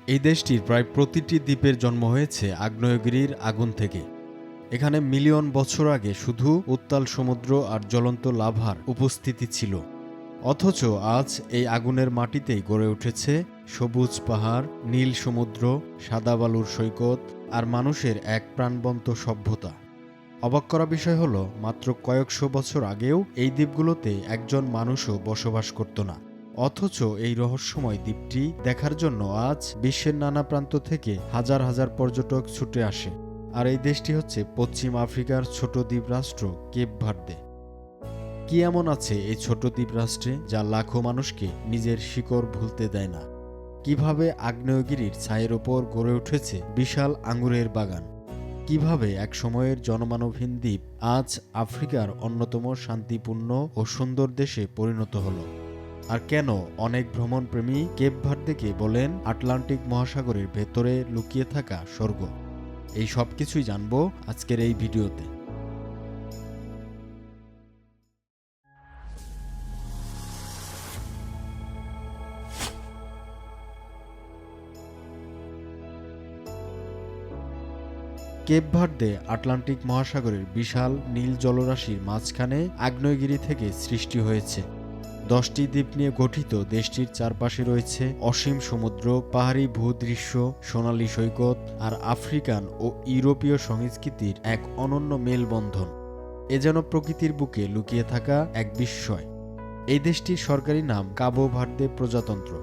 এই দেশটির প্রায় প্রতিটি দ্বীপের জন্ম হয়েছে আগ্নেয়গিরির আগুন থেকে। এখানে মিলিয়ন বছর আগে শুধু উত্তাল সমুদ্র আর জ্বলন্ত লাভার উপস্থিতি ছিল। অথচ আজ এই আগুনের মাটিতেই গড়ে উঠেছে সবুজ পাহাড়, নীল সমুদ্র, সাদা বালুর সৈকত আর মানুষের এক প্রাণবন্ত সভ্যতা। অবাক করা বিষয় হলো, মাত্র কয়েকশো বছর আগেও এই দ্বীপগুলোতে একজন মানুষও বসবাস করত না। অথচ এই রহস্যময় দ্বীপটি দেখার জন্য আজ বিশ্বের নানা প্রান্ত থেকে হাজার হাজার পর্যটক ছুটে আসে। আর এই দেশটি হচ্ছে পশ্চিম আফ্রিকার ছোট দ্বীপ রাষ্ট্র কেপ ভার্দে। কি এমন আছে এই ছোট দ্বীপ রাষ্ট্রে যা লাখো মানুষকে নিজের শিকড় ভুলতে দেয় না? কিভাবে আগ্নেয়গিরির ছায়ের ওপর গড়ে উঠেছে বিশাল আঙ্গুরের বাগান? কিভাবে এক সময়ের জনমানবহীন দ্বীপ আজ আফ্রিকার অন্যতম শান্তিপূর্ণ ও সুন্দর দেশে পরিণত হলো? আর কেন অনেক ভ্রমণপ্রেমী কেপ ভার্দেকে বলেন আটলান্টিক মহাসাগরের ভেতরে লুকিয়ে থাকা স্বর্গ? এই সব কিছুই জানবো আজকের এই ভিডিওতে। কেপ ভার্দে আটলান্টিক মহাসাগরের বিশাল নীল জলরাশির মাঝখানে আগ্নেয়গিরি থেকে সৃষ্টি হয়েছে। 10টি দ্বীপ নিয়ে গঠিত দেশটির চারপাশে রয়েছে অসীম সমুদ্র, পাহাড়ি ভূদৃশ্য, সোনালী সৈকত আর আফ্রিকান ও ইউরোপীয় সংস্কৃতির এক অনন্য মেলবন্ধন। এ যেন প্রকৃতির বুকে লুকিয়ে থাকা এক বিস্ময়। এই দেশটির সরকারি নাম কাবো ভার্দে প্রজাতন্ত্র।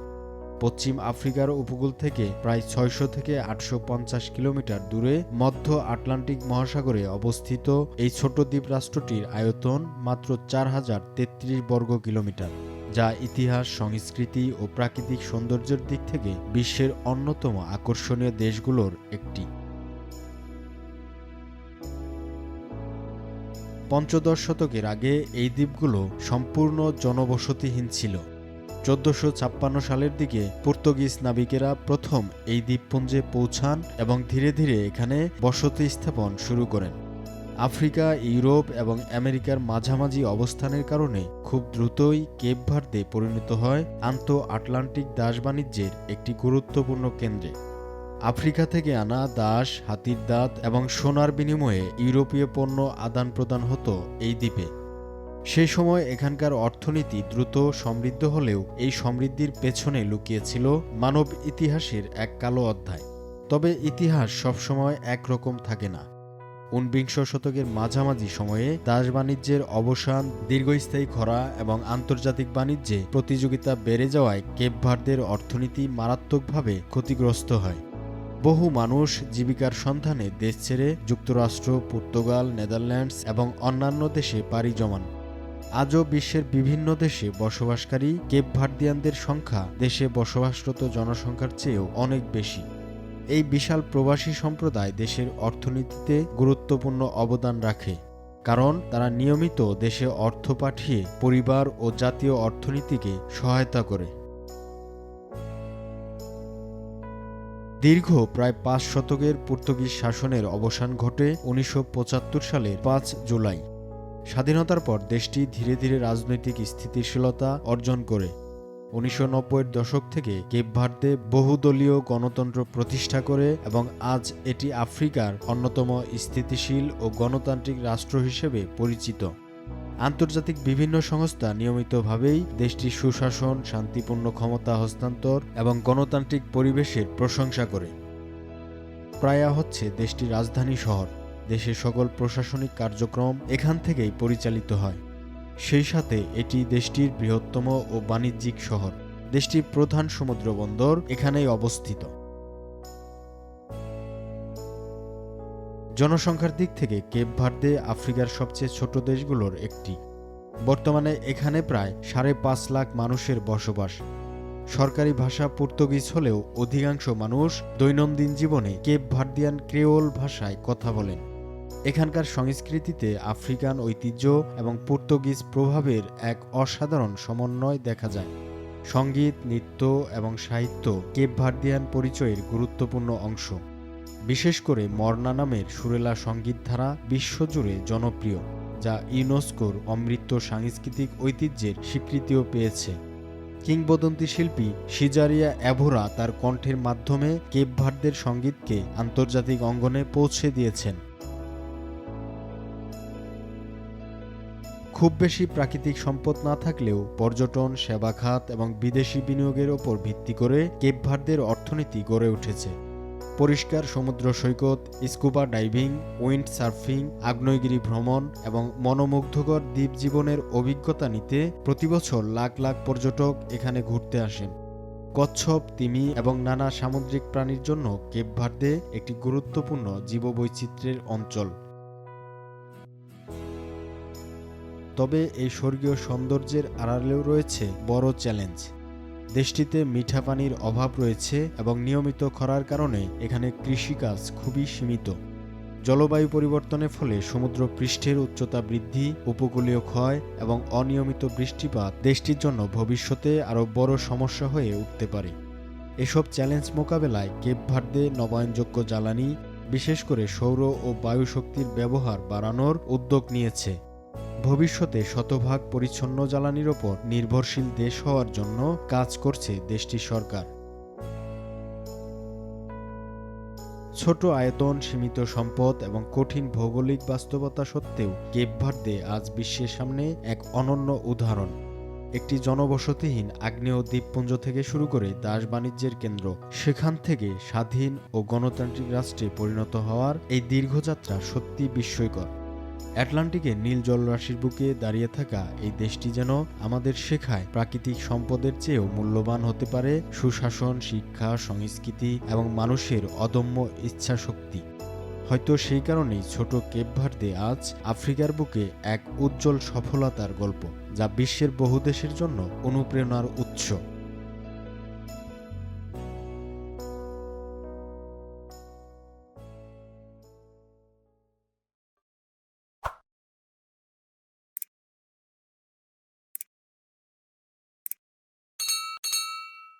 পশ্চিম আফ্রিকার উপকূল থেকে প্রায় 600 থেকে 850 কিলোমিটার দূরে মধ্য আটলান্টিক মহাসাগরে অবস্থিত এই ছোট দ্বীপ রাষ্ট্রটির আয়তন মাত্র 4033 বর্গ কিলোমিটার, যা ইতিহাস, সংস্কৃতি ও প্রাকৃতিক সৌন্দর্যের দিক থেকে বিশ্বের অন্যতম আকর্ষণীয় দেশগুলোর একটি। পঞ্চদশ শতকের আগে এই দ্বীপগুলো সম্পূর্ণ জনবসতিহীন ছিল। 1456 সালের দিকে পর্তুগিজ নাবিকেরা প্রথম এই দ্বীপপুঞ্জে পৌঁছান এবং ধীরে ধীরে এখানে বসতি স্থাপন শুরু করেন। আফ্রিকা, ইউরোপ এবং আমেরিকার মাঝামাঝি অবস্থানের কারণে খুব দ্রুতই কেপ ভার্দে পরিণত হয় আন্তঃ-আটলান্টিক দাস বাণিজ্যের একটি গুরুত্বপূর্ণ কেন্দ্রে। আফ্রিকা থেকে আনা দাস, হাতির দাঁত এবং সোনার বিনিময়ে ইউরোপীয় পণ্য আদান প্রদান হতো এই দ্বীপে। সেই সময় এখানকার অর্থনীতি দ্রুত সমৃদ্ধ হলেও এই সমৃদ্ধির পেছনে লুকিয়েছিল মানব ইতিহাসের এক কালো অধ্যায়। তবে ইতিহাস সবসময় একরকম থাকে না। 19বিংশ শতকের মাঝামাঝি সময়ে দাস বাণিজ্যের অবসান, দীর্ঘস্থায়ী খরা এবং আন্তর্জাতিক বাণিজ্যে প্রতিযোগিতা বেড়ে যাওয়ায় কেপ ভার্দের অর্থনীতি মারাত্মকভাবে ক্ষতিগ্রস্ত হয়। বহু মানুষ জীবিকার সন্ধানে দেশ ছেড়ে যুক্তরাষ্ট্র, পর্তুগাল, নেদারল্যান্ডস এবং অন্যান্য দেশে পাড়ি জমান। আজও বিশ্বের বিভিন্ন দেশে বসবাসকারী কেপ ভার্দিয়ানদের সংখ্যা দেশে বসবাসরত জনসংখ্যার চেয়েও অনেক বেশি। এই বিশাল প্রবাসী সম্প্রদায় দেশের অর্থনীতিতে গুরুত্বপূর্ণ অবদান রাখে, কারণ তারা নিয়মিত দেশে অর্থ পাঠিয়ে পরিবার ও জাতীয় অর্থনীতিকে সহায়তা করে। দীর্ঘ প্রায় 5 শতকের পর্তুগিজ শাসনের অবসান ঘটে 1975 সালের 5 জুলাই। স্বাধীনতার পর দেশটি ধীরে ধীরে রাজনৈতিক স্থিতিশীলতা অর্জন করে। 1990-এর দশক থেকে কেপ ভার্দে বহুদলীয় গণতন্ত্র প্রতিষ্ঠা করে এবং আজ এটি আফ্রিকার অন্যতম স্থিতিশীল ও গণতান্ত্রিক রাষ্ট্র হিসেবে পরিচিত। আন্তর্জাতিক বিভিন্ন সংস্থা নিয়মিতভাবেই দেশটির সুশাসন, শান্তিপূর্ণ ক্ষমতা হস্তান্তর এবং গণতান্ত্রিক পরিবেশের প্রশংসা করে। প্রায়া হচ্ছে দেশটির রাজধানী শহর। দেশের সকল প্রশাসনিক কার্যক্রম এখান থেকেই পরিচালিত হয়। সেই সাথে এটি দেশটির বৃহত্তম ও বাণিজ্যিক শহর। দেশটির প্রধান সমুদ্র বন্দর এখানেই অবস্থিত। জনসংখ্যার দিক থেকে কেপ ভার্দে আফ্রিকার সবচেয়ে ছোট দেশগুলোর একটি। বর্তমানে এখানে প্রায় 5.5 লাখ মানুষের বসবাস। সরকারি ভাষা পর্তুগিজ হলেও অধিকাংশ মানুষ দৈনন্দিন জীবনে কেপ ভার্দিয়ান ক্রেওল ভাষায় কথা বলেন। এখানকার সংস্কৃতিতে আফ্রিকান ঐতিহ্য এবং পর্তুগিজ প্রভাবের এক অসাধারণ সমন্বয় দেখা যায়। সঙ্গীত, নৃত্য এবং সাহিত্য কেপ ভার্দিয়ান পরিচয়ের গুরুত্বপূর্ণ অংশ। বিশেষ করে মর্না নামের সুরেলা সঙ্গীতধারা বিশ্বজুড়ে জনপ্রিয়, যা ইউনেস্কোর অমৃত সাংস্কৃতিক ঐতিহ্যের স্বীকৃতিও পেয়েছে। কিংবদন্তি শিল্পী সিজারিয়া অ্যাভোরা তার কণ্ঠের মাধ্যমে কেপ ভার্দের সঙ্গীতকে আন্তর্জাতিক অঙ্গনে পৌঁছে দিয়েছেন। খুব বেশি প্রাকৃতিক সম্পদ না থাকলেও পর্যটন, সেবা খাত এবং বিদেশি বিনিয়োগের ওপর ভিত্তি করে কেপ ভার্দের অর্থনীতি গড়ে উঠেছে। পরিষ্কার সমুদ্র সৈকত, স্কুবা ডাইভিং, উইন্ড সার্ফিং, আগ্নেয়গিরি ভ্রমণ এবং মনোমুগ্ধকর দ্বীপ জীবনের অভিজ্ঞতা নিতে প্রতিবছর লাখ লাখ পর্যটক এখানে ঘুরতে আসেন। কচ্ছপ, তিমি এবং নানা সামুদ্রিক প্রাণীর জন্য কেপ ভার্দে একটি গুরুত্বপূর্ণ জীববৈচিত্র্যের অঞ্চল। তবে এই স্বর্গীয় সৌন্দর্যের আড়ালেও রয়েছে বড় চ্যালেঞ্জ। দেশটিতে মিঠা পানির অভাব রয়েছে এবং নিয়মিত খরার কারণে এখানে কৃষিকাজ খুবই সীমিত। জলবায়ু পরিবর্তনের ফলে সমুদ্র পৃষ্ঠের উচ্চতা বৃদ্ধি, উপকূলীয় ক্ষয় এবং অনিয়মিত বৃষ্টিপাত দেশটির জন্য ভবিষ্যতে আরও বড় সমস্যা হয়ে উঠতে পারে। এসব চ্যালেঞ্জ মোকাবেলায় কেপ ভার্দে নবায়নযোগ্য জ্বালানি, বিশেষ করে সৌর ও বায়ু শক্তির ব্যবহার বাড়ানোর উদ্যোগ নিয়েছে। ভবিষ্যতে শতভাগ পরিচ্ছন্ন জ্বালানির ওপর নির্ভরশীল দেশ হওয়ার জন্য কাজ করছে দেশটির সরকার। ছোট আয়তন, সীমিত সম্পদ এবং কঠিন ভৌগোলিক বাস্তবতা সত্ত্বেও কেপ ভার্দে আজ বিশ্বের সামনে এক অনন্য উদাহরণ। একটি জনবসতিহীন আগ্নেয় দ্বীপপুঞ্জ থেকে শুরু করে দাস বাণিজ্যের কেন্দ্র, সেখান থেকে স্বাধীন ও গণতান্ত্রিক রাষ্ট্রে পরিণত হওয়ার এই দীর্ঘযাত্রা সত্যি বিস্ময়কর। আটলান্টিকের নীল জলরাশির বুকে দাঁড়িয়ে থাকা এই দেশটি যেন আমাদের শেখায় প্রাকৃতিক সম্পদের চেয়েও মূল্যবান হতে পারে সুশাসন, শিক্ষা, সংস্কৃতি এবং মানুষের অদম্য ইচ্ছাশক্তি। হয়তো সেই কারণেই ছোট কেপ ভার্দে আজ আফ্রিকার বুকে এক উজ্জ্বল সফলতার গল্প, যা বিশ্বের বহু দেশের জন্য অনুপ্রেরণার উৎস।